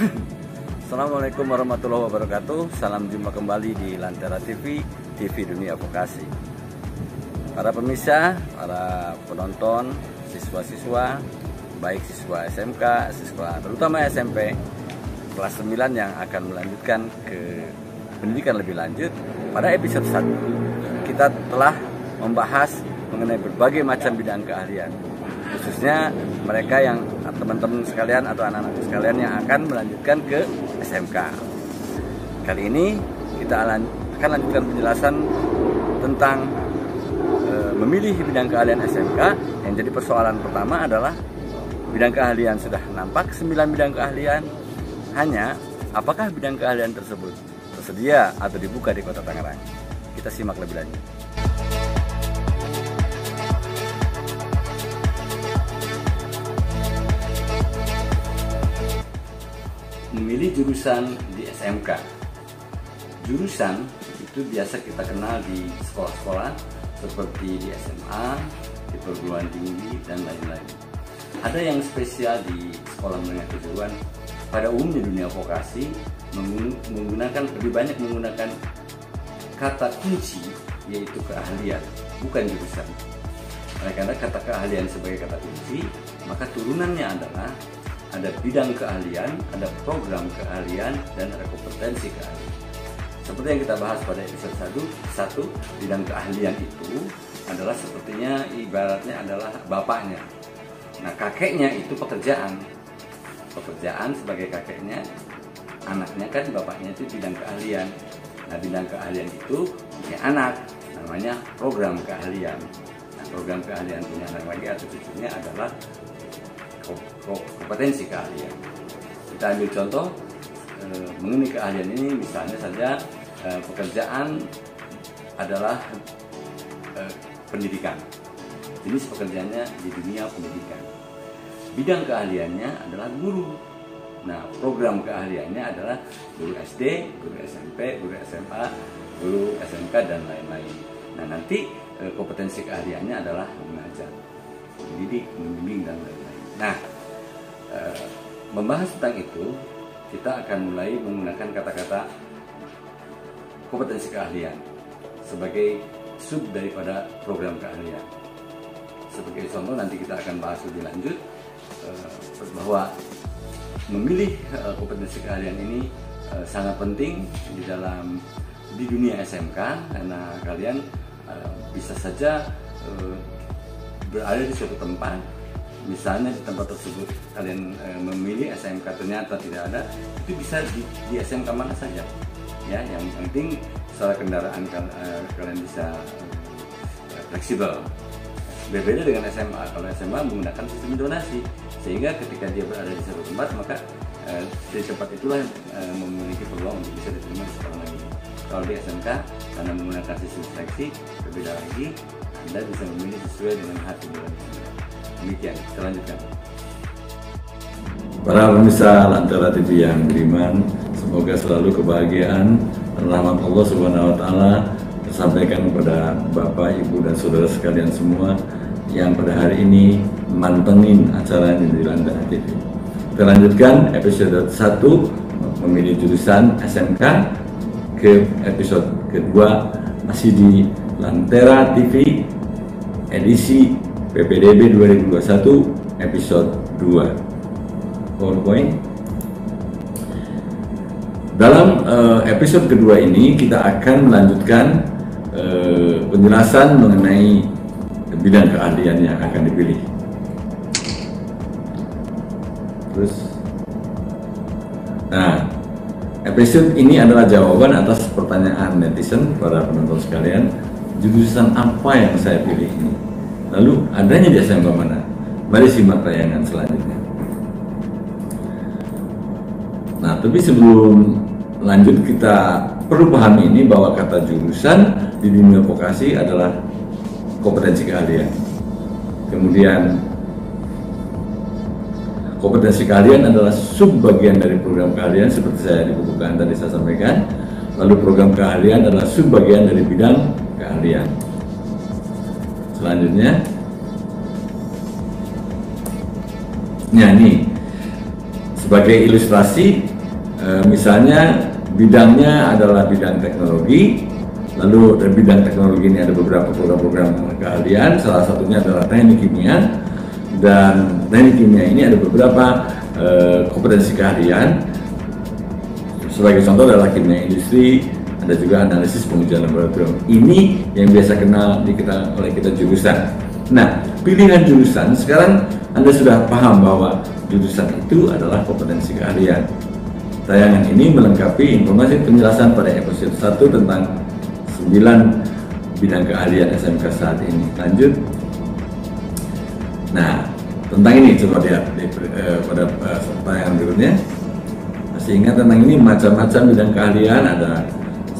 Assalamualaikum warahmatullahi wabarakatuh. Salam jumpa kembali di Lantera TV, TV Dunia Vokasi. Para pemirsa, para penonton, siswa-siswa, baik siswa SMK, siswa terutama SMP kelas 9 yang akan melanjutkan ke pendidikan lebih lanjut. Pada episode 1 kita telah membahas mengenai berbagai macam bidang keahlian, khususnya mereka yang teman-teman sekalian atau anak-anak sekalian yang akan melanjutkan ke SMK. Kali ini kita akan lanjutkan penjelasan tentang memilih bidang keahlian SMK. Yang jadi persoalan pertama adalah bidang keahlian sudah nampak 9 bidang keahlian, hanya apakah bidang keahlian tersebut tersedia atau dibuka di Kota Tangerang? Kita simak lebih lanjut. Memilih jurusan di SMK. Jurusan itu biasa kita kenal di sekolah-sekolah seperti di SMA, di perguruan tinggi, dan lain-lain. Ada yang spesial di sekolah menengah kejuruan. Pada umumnya dunia vokasi lebih banyak menggunakan kata kunci, yaitu keahlian, bukan jurusan. Karena kata keahlian sebagai kata kunci, maka turunannya adalah ada bidang keahlian, ada program keahlian, dan ada kompetensi keahlian. Seperti yang kita bahas pada episode 1, bidang keahlian itu adalah sepertinya ibaratnya adalah bapaknya. Nah, kakeknya itu pekerjaan sebagai kakeknya, anaknya kan bapaknya itu bidang keahlian. Nah, bidang keahlian itu punya anak, namanya program keahlian. Nah, program keahlian punya anak lagi atau cucunya adalah kompetensi keahlian. Kita ambil contoh mengenai keahlian ini, misalnya saja pekerjaan adalah pendidikan. Jenis pekerjaannya di dunia pendidikan. Bidang keahliannya adalah guru. Nah, program keahliannya adalah guru SD, guru SMP, guru SMA, guru SMK, dan lain-lain. Nah, nanti kompetensi keahliannya adalah mengajar, mendidik, membimbing, dan lain-lain. Nah, membahas tentang itu, kita akan mulai menggunakan kata-kata kompetensi keahlian sebagai sub daripada program keahlian. Sebagai contoh, nanti kita akan bahas lebih lanjut bahwa memilih kompetensi keahlian ini sangat penting di dunia SMK, karena kalian bisa saja berada di suatu tempat. Misalnya di tempat tersebut kalian memilih SMK, ternyata tidak ada, itu bisa di SMK mana saja, ya. Yang penting secara kendaraan kalian bisa fleksibel. Berbeda dengan SMA. Kalau SMA menggunakan sistem donasi, sehingga ketika dia berada di satu tempat, maka di tempat itulah memiliki peluang untuk bisa diterima di sekolah lagi. Kalau di SMK, karena menggunakan sistem seleksi, berbeda lagi. Anda bisa memilih sesuai dengan hati nurani. Demikian, kita lanjutkan. Para pemirsa Lantera TV yang beriman, semoga selalu kebahagiaan dan rahmat Allah Subhanahu wa Ta'ala tersampaikan kepada Bapak, Ibu, dan saudara sekalian semua yang pada hari ini mantengin acara ini di Lantera TV. Kita lanjutkan episode 1, memilih jurusan SMK, ke episode kedua masih di Lantera TV edisi PPDB 2021 episode 2. PowerPoint. Dalam episode kedua ini kita akan melanjutkan penjelasan mengenai bidang keahlian yang akan dipilih. Terus, nah, episode ini adalah jawaban atas pertanyaan netizen para penonton sekalian, jurusan apa yang saya pilih ini. Lalu adanya di SMK mana? Mari simak tayangan selanjutnya. Nah, tapi sebelum lanjut kita perlu pahami ini bahwa kata jurusan di dunia vokasi adalah kompetensi keahlian. Kemudian kompetensi keahlian adalah sub bagian dari program keahlian seperti saya di buku tadi saya sampaikan. Lalu program keahlian adalah sub bagian dari bidang keahlian. Selanjutnya, nah ini Sebagai ilustrasi, misalnya bidangnya adalah bidang teknologi, lalu dari bidang teknologi ini ada beberapa program-program keahlian, salah satunya adalah teknik kimia, dan teknik kimia ini ada beberapa kompetensi keahlian. Sebagai contoh adalah kimia industri, ada juga analisis pengujian laboratorium. Ini yang biasa kenal oleh kita jurusan. Nah, pilihan jurusan sekarang Anda sudah paham bahwa jurusan itu adalah kompetensi keahlian. Tayangan ini melengkapi informasi penjelasan pada episode 1 tentang 9 bidang keahlian SMK saat ini. Lanjut. Nah, tentang ini coba lihat pada tayangan berikutnya. Masih ingat tentang ini, macam-macam bidang keahlian, ada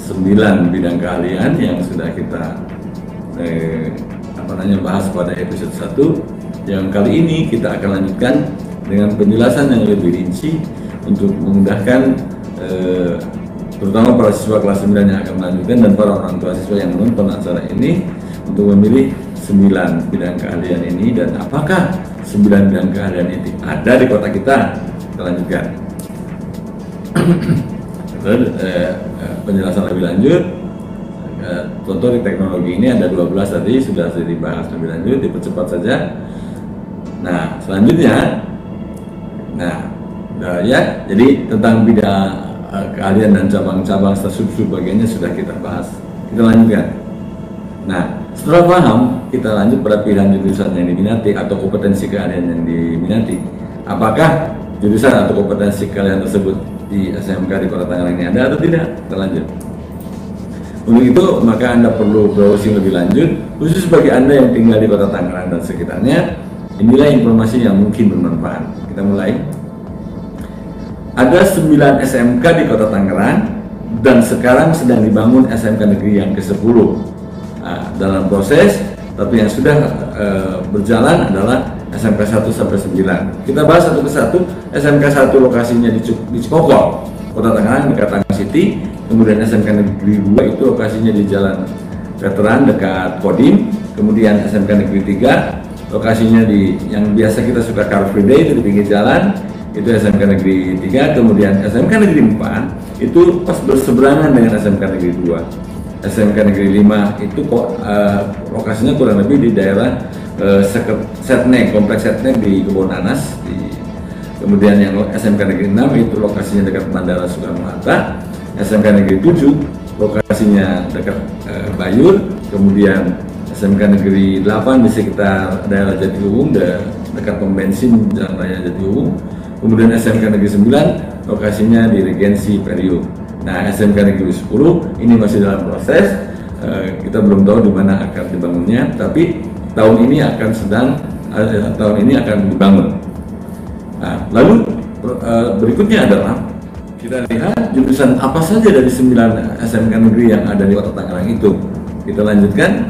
9 bidang keahlian yang sudah kita bahas pada episode 1. Yang kali ini kita akan lanjutkan dengan penjelasan yang lebih rinci untuk memudahkan terutama para siswa kelas 9 yang akan melanjutkan dan para orang tua siswa yang menonton acara ini untuk memilih 9 bidang keahlian ini, dan apakah 9 bidang keahlian ini ada di kota kita. Kita lanjutkan. Penjelasan lebih lanjut. Contoh di teknologi ini ada 12 tadi sudah dibahas lebih lanjut, dipercepat saja. Nah, selanjutnya, jadi tentang bidang keahlian dan cabang-cabang sub-sub bagiannya sudah kita bahas. Kita lanjutkan. Nah, setelah paham, kita lanjut pada pilihan jurusan yang diminati atau kompetensi keahlian yang diminati. Apakah jurusan atau kompetensi keahlian tersebut di SMK di Kota Tangerang ini ada atau tidak? Kita lanjut. Untuk itu, maka Anda perlu browsing lebih lanjut, khusus bagi Anda yang tinggal di Kota Tangerang dan sekitarnya. Inilah informasi yang mungkin bermanfaat. Kita mulai. Ada 9 SMK di Kota Tangerang dan sekarang sedang dibangun SMK negeri yang ke-10. Nah, dalam proses, tapi yang sudah berjalan adalah SMK 1 sampai 9. Kita bahas satu persatu. SMK 1 lokasinya di Cikokol, Kota Tangerang, dekat Tangerang City. Kemudian SMK negeri 2 itu lokasinya di Jalan Veteran dekat Kodim. Kemudian SMK negeri 3 lokasinya di yang biasa kita suka Car Free Day, itu di pinggir jalan, itu SMK negeri 3. Kemudian SMK negeri 4 itu pas berseberangan dengan SMK negeri 2. SMK negeri 5 itu lokasinya kurang lebih di daerah Setnek, kompleks Setnek di Kebun Nanas. Kemudian yang SMK negeri 6 itu lokasinya dekat Bandara Soekarno-Hatta. SMK negeri 7 lokasinya dekat Bayur. Kemudian SMK negeri 8 di sekitar daerah Jatiuwung, dekat pom bensin Jalan Raya Jatiuwung. Kemudian SMK negeri 9 lokasinya di Regensi Periuk. Nah, SMK negeri 10 ini masih dalam proses, kita belum tahu di mana akan dibangunnya, tapi tahun ini akan dibangun. Nah, lalu berikutnya adalah kita lihat jurusan apa saja dari 9 SMK negeri yang ada di Kota Tangerang itu. Kita lanjutkan.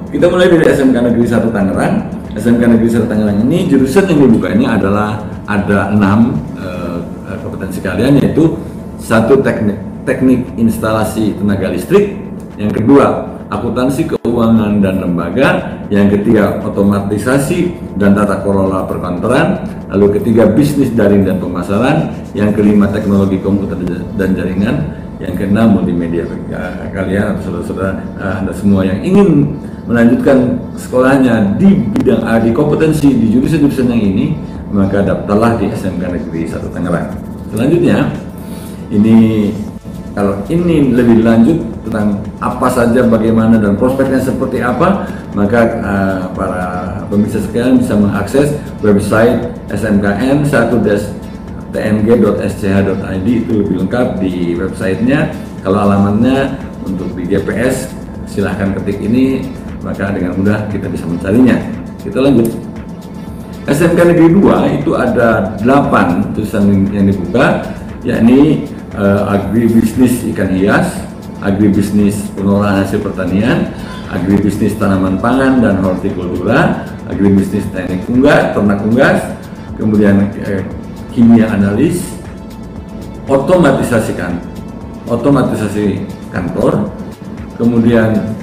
Kita mulai dari SMK negeri 1 Tangerang. SMK negeri 1 Tangerang ini jurusan yang dibukanya adalah ada 6 kompetensi keahlian, yaitu 1 teknik instalasi tenaga listrik, yang kedua akuntansi keuangan dan lembaga, yang ketiga otomatisasi dan tata kelola perkantoran, lalu ketiga bisnis daring dan pemasaran, yang kelima teknologi komputer dan jaringan, yang keenam multimedia. Kalian atau saudara-saudara Anda semua yang ingin melanjutkan sekolahnya di bidang di kompetensi di jurusan-jurusan yang ini, maka daftarlah di SMK Negeri 1 Tangerang. Selanjutnya, ini kalau ini lebih lanjut tentang apa saja, bagaimana dan prospeknya seperti apa, maka para pemirsa sekalian bisa mengakses website smkn1-tng.sch.id. itu lebih lengkap di websitenya. Kalau alamatnya untuk di GPS silahkan ketik ini, maka dengan mudah kita bisa mencarinya. Kita lanjut. SMK Negeri 2 itu ada 8 jurusan yang dibuka, yakni agribisnis ikan hias, agribisnis pengolahan hasil pertanian, agribisnis tanaman pangan dan hortikultura, agribisnis teknik ternak unggas, kemudian kimia analis, otomatisasi kantor, kemudian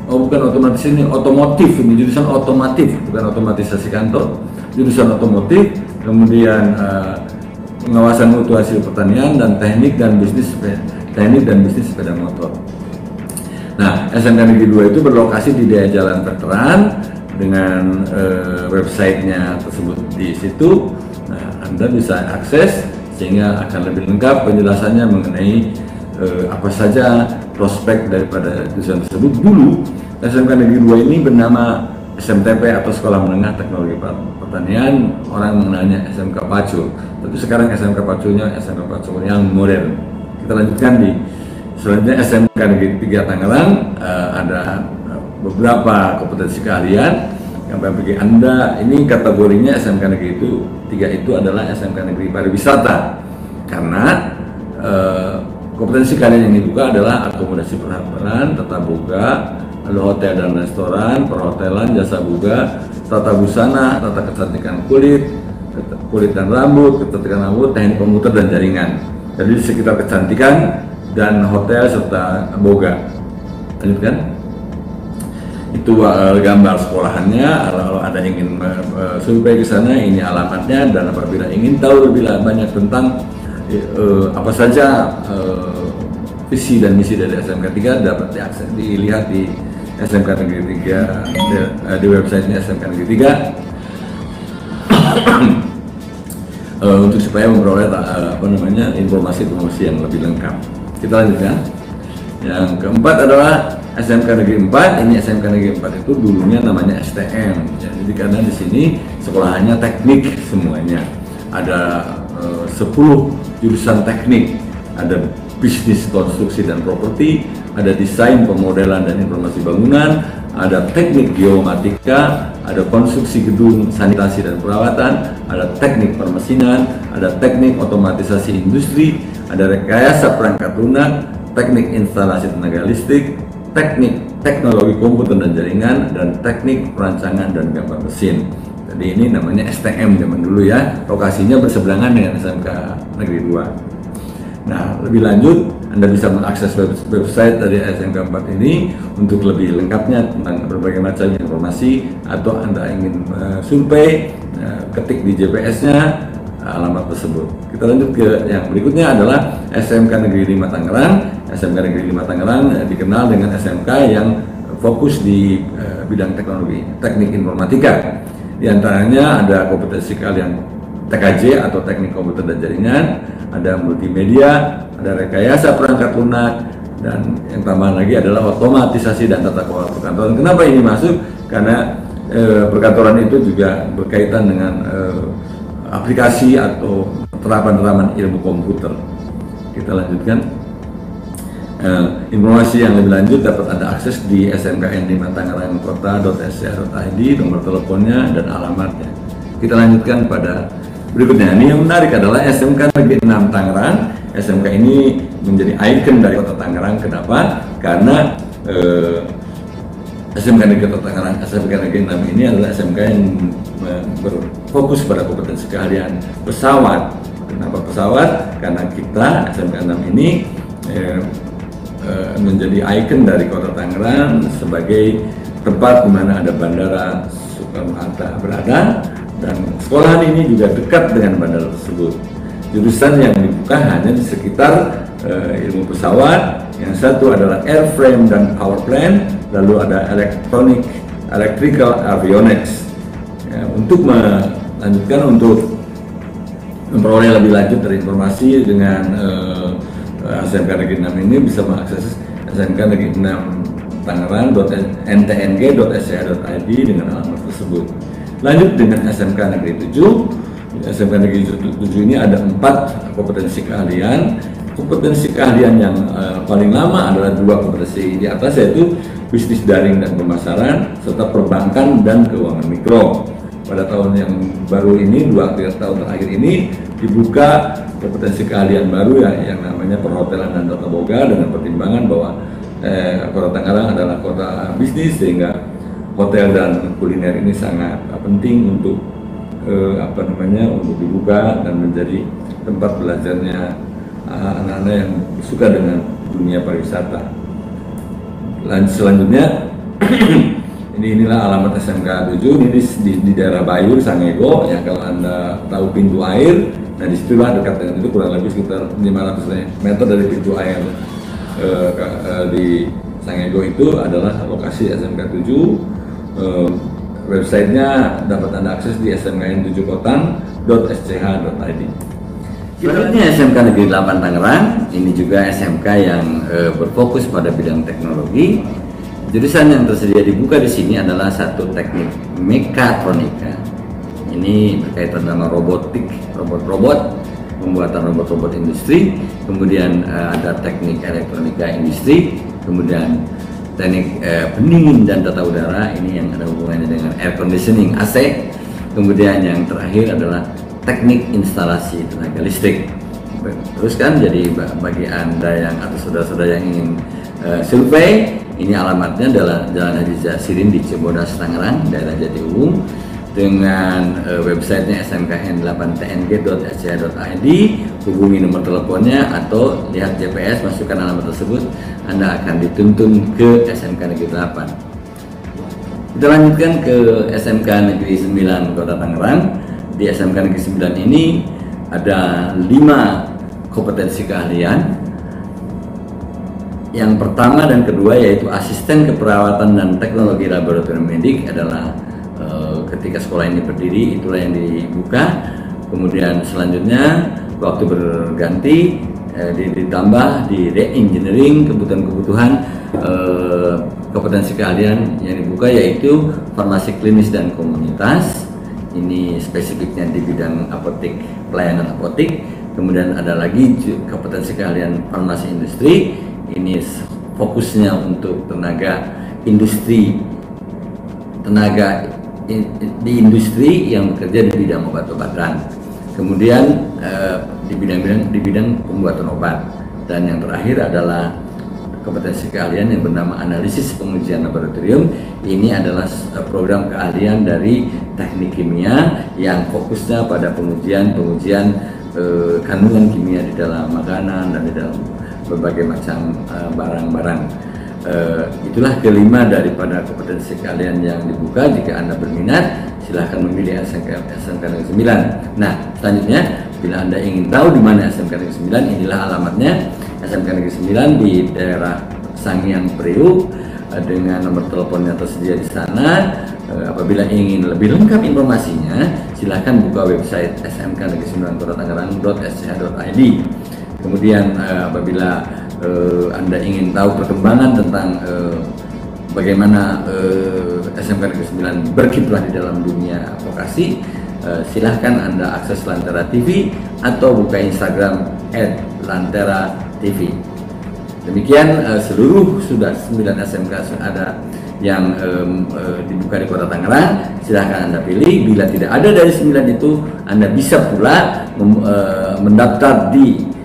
otomotif, ini jurusan otomotif, bukan otomatisasi kantor, jurusan otomotif, kemudian pengawasan mutu hasil pertanian, dan teknik dan bisnis sepeda motor. Nah, SMK Negeri 2 itu berlokasi di daerah Jalan Veteran dengan websitenya tersebut di situ. Nah, Anda bisa akses sehingga akan lebih lengkap penjelasannya mengenai apa saja prospek daripada jurusan tersebut. Dulu SMK Negeri 2 ini bernama SMTP atau Sekolah Menengah Teknologi Pertanian, orang mengenalnya SMK Pacul. Tapi sekarang SMK Paculnya SMK Pacul yang modern. Kita lanjutkan di selanjutnya SMK Negeri 3 Tangerang. Ada beberapa kompetensi keahlian yang bagi Anda ini kategorinya SMK Negeri 3 itu adalah SMK Negeri Pariwisata, karena kompetensi keahlian yang dibuka adalah akomodasi perhotelan, tata boga, lalu hotel dan restoran, perhotelan, jasa boga, tata busana, tata kecantikan kulit dan rambut, kecantikan rambut, teknik komputer dan jaringan. Jadi sekitar kecantikan dan hotel serta boga. Lanjutkan. Itu gambar sekolahannya. Kalau ada ingin survei ke sana, ini alamatnya. Dan apabila ingin tahu lebih banyak tentang apa saja visi dan misi dari SMK 3, dapat diakses, dilihat di SMK Negeri 3, di websitenya SMK Negeri 3 untuk supaya memperoleh informasi yang lebih lengkap. Kita lanjutkan. Yang keempat adalah SMK Negeri 4. Ini SMK Negeri 4 itu dulunya namanya STM. Jadi karena di sini sekolahannya teknik semuanya. Ada 10 jurusan teknik. Ada bisnis konstruksi dan properti, ada desain pemodelan dan informasi bangunan, ada teknik geomatika, ada konstruksi gedung, sanitasi dan perawatan, ada teknik permesinan, ada teknik otomatisasi industri, ada rekayasa perangkat lunak, teknik instalasi tenaga listrik, teknik teknologi komputer dan jaringan, dan teknik perancangan dan gambar mesin. Jadi ini namanya STM zaman dulu ya, lokasinya berseberangan dengan SMK Negeri 2. Nah, lebih lanjut Anda bisa mengakses website dari SMK 4 ini untuk lebih lengkapnya tentang berbagai macam informasi, atau Anda ingin survei, ketik di GPS-nya alamat tersebut. Kita lanjut ke yang berikutnya adalah SMK Negeri 5 Tangerang. SMK Negeri 5 Tangerang dikenal dengan SMK yang fokus di bidang teknik informatika. Di antaranya ada kompetensi keahlian TKJ atau teknik komputer dan jaringan, ada multimedia, ada rekayasa perangkat lunak, dan yang tambahan lagi adalah otomatisasi dan tata kelola perkantoran. Kenapa ini masuk? Karena perkantoran itu juga berkaitan dengan aplikasi atau terapan-terapan ilmu komputer. Kita lanjutkan. Informasi yang lebih lanjut dapat Anda akses di smkn5tangerangkota.sca.id, nomor teleponnya dan alamatnya. Kita lanjutkan pada berikutnya. Ini yang menarik adalah SMK Negeri 6 Tangerang. SMK ini menjadi ikon dari Kota Tangerang. Kenapa? Karena SMK Negeri Tangerang, SMK Negeri 6 ini adalah SMK yang berfokus pada kompetensi keahlian pesawat. Kenapa pesawat? Karena kita SMK 6 ini menjadi ikon dari Kota Tangerang sebagai tempat di mana ada Bandara Soekarno-Hatta berada, dan sekolahan ini juga dekat dengan bandara tersebut. Jurusan yang dibuka hanya di sekitar ilmu pesawat. Yang satu adalah airframe dan power plant, lalu ada electrical avionics. Ya, untuk melanjutkan, untuk memperoleh lebih lanjut dari informasi dengan SMK Negeri 6 ini bisa mengakses SMK Negeri 6 Tangerang.ntng.sca.id dengan alamat tersebut. Lanjut dengan SMK Negeri 7. SMK Negeri 7 ini ada 4 kompetensi keahlian. Kompetensi keahlian yang paling lama adalah 2 kompetensi di atas, yaitu bisnis daring dan pemasaran, serta perbankan dan keuangan mikro. Pada tahun yang baru ini, 2 tahun terakhir ini, dibuka kompetensi keahlian baru yang namanya perhotelan dan tata boga, dengan pertimbangan bahwa Kota Tangerang adalah kota bisnis, sehingga hotel dan kuliner ini sangat penting untuk untuk dibuka dan menjadi tempat belajarnya anak-anak yang suka dengan dunia pariwisata. Selanjutnya Inilah alamat SMK 7, ini di daerah Bayur, Sangego. Ya, kalau Anda tahu pintu air, nah disitulah dekat dengan itu, kurang lebih sekitar 500 meter dari pintu air di Sangego itu adalah lokasi SMK 7. Websitenya dapat Anda akses di smkn7kotang.sch.id. Selanjutnya SMK Negeri 8 Tangerang, ini juga SMK yang berfokus pada bidang teknologi. Jurusan yang tersedia dibuka di sini adalah satu teknik mekatronika. Ini berkaitan dengan robotik, robot-robot, pembuatan robot-robot industri. Kemudian ada teknik elektronika industri, kemudian teknik pendingin dan tata udara, ini yang ada hubungannya dengan air conditioning AC. Kemudian yang terakhir adalah teknik instalasi tenaga listrik. Terus kan, jadi bagi Anda yang atau saudara-saudara yang ingin survei, ini alamatnya adalah Jalan Haji Zasirin di Cibodas, Tangerang, daerah Jatiuhung, dengan websitenya smkn8tng.sch.id. Hubungi nomor teleponnya atau lihat GPS, masukkan alamat tersebut, Anda akan dituntun ke SMK Negeri 8. Kita lanjutkan ke SMK Negeri 9 Kota Tangerang. Di SMK Negeri 9 ini ada 5 kompetensi keahlian. Yang pertama dan kedua yaitu asisten keperawatan dan teknologi laboratorium medik adalah ketika sekolah ini berdiri, itulah yang dibuka. Kemudian selanjutnya waktu berganti ditambah di re-engineering kebutuhan-kebutuhan kompetensi keahlian yang dibuka, yaitu farmasi klinis dan komunitas. Ini spesifiknya di bidang apotek, pelayanan apotek. Kemudian ada lagi kompetensi keahlian farmasi industri. Ini fokusnya untuk tenaga industri, di industri yang bekerja di bidang obat-obatan. Kemudian di bidang pembuatan obat. Dan yang terakhir adalah kompetensi keahlian yang bernama analisis pengujian laboratorium. Ini adalah program keahlian dari teknik kimia yang fokusnya pada pengujian kandungan kimia di dalam makanan dan di dalam berbagai macam barang-barang. Itulah kelima daripada kompetensi keahlian yang dibuka. Jika Anda berminat, silahkan memilih SMK Negeri 9. Nah, selanjutnya bila Anda ingin tahu di mana SMK Negeri 9, inilah alamatnya. SMK Negeri 9 di daerah Sangiang, Priuk, dengan nomor teleponnya tersedia di sana. Apabila ingin lebih lengkap informasinya, silahkan buka website SMK Negeri 9 Kota Tangerang.sch.id. Kemudian apabila Anda ingin tahu perkembangan tentang bagaimana SMK Negeri 9 berkiprah di dalam dunia vokasi, silahkan Anda akses Lantera TV atau buka Instagram @lantera.tv. Demikian seluruh sudah 9 SMK ada yang dibuka di Kota Tangerang. Silahkan Anda pilih. Bila tidak ada dari 9 itu, Anda bisa pula mendaftar di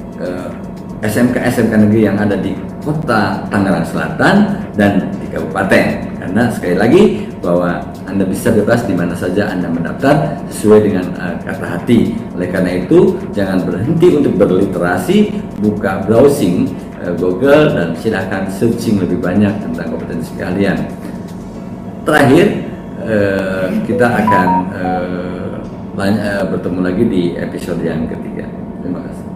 SMK negeri yang ada di Kota Tangerang Selatan dan di kabupaten. Karena sekali lagi bahwa Anda bisa bebas di mana saja Anda mendaftar sesuai dengan kata hati. Oleh karena itu, jangan berhenti untuk berliterasi, buka browsing Google dan silahkan searching lebih banyak tentang kompetensi kalian. Terakhir, kita akan bertemu lagi di episode yang ketiga. Terima kasih.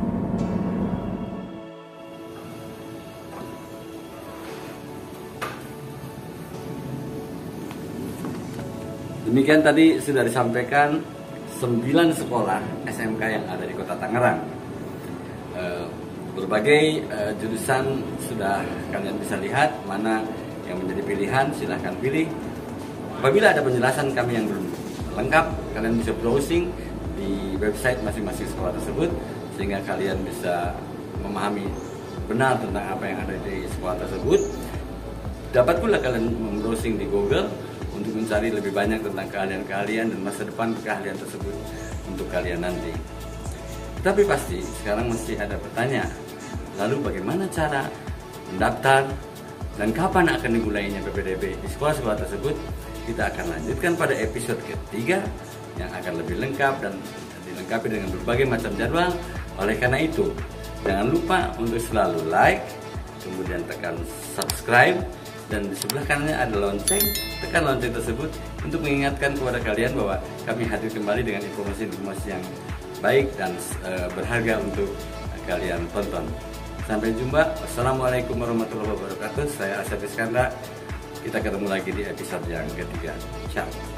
Demikian tadi sudah disampaikan 9 sekolah SMK yang ada di Kota Tangerang. Berbagai jurusan sudah kalian bisa lihat, mana yang menjadi pilihan silahkan pilih. Apabila ada penjelasan kami yang belum lengkap, kalian bisa browsing di website masing-masing sekolah tersebut sehingga kalian bisa memahami benar tentang apa yang ada di sekolah tersebut. Dapat pula kalian membrowsing di Google untuk mencari lebih banyak tentang keahlian-keahlian dan masa depan keahlian tersebut untuk kalian nanti. Tapi pasti sekarang masih ada pertanyaan, lalu bagaimana cara mendaftar dan kapan akan dimulainya PPDB di sekolah-sekolah tersebut? Kita akan lanjutkan pada episode ketiga yang akan lebih lengkap dan dilengkapi dengan berbagai macam jadwal. Oleh karena itu, jangan lupa untuk selalu like, kemudian tekan subscribe, dan di sebelah kanannya ada lonceng. Tekan lonceng tersebut untuk mengingatkan kepada kalian bahwa kami hadir kembali dengan informasi-informasi yang baik dan berharga untuk kalian tonton. Sampai jumpa. Wassalamualaikum warahmatullahi wabarakatuh. Saya Asep Iskandar. Kita ketemu lagi di episode yang ketiga. Ciao.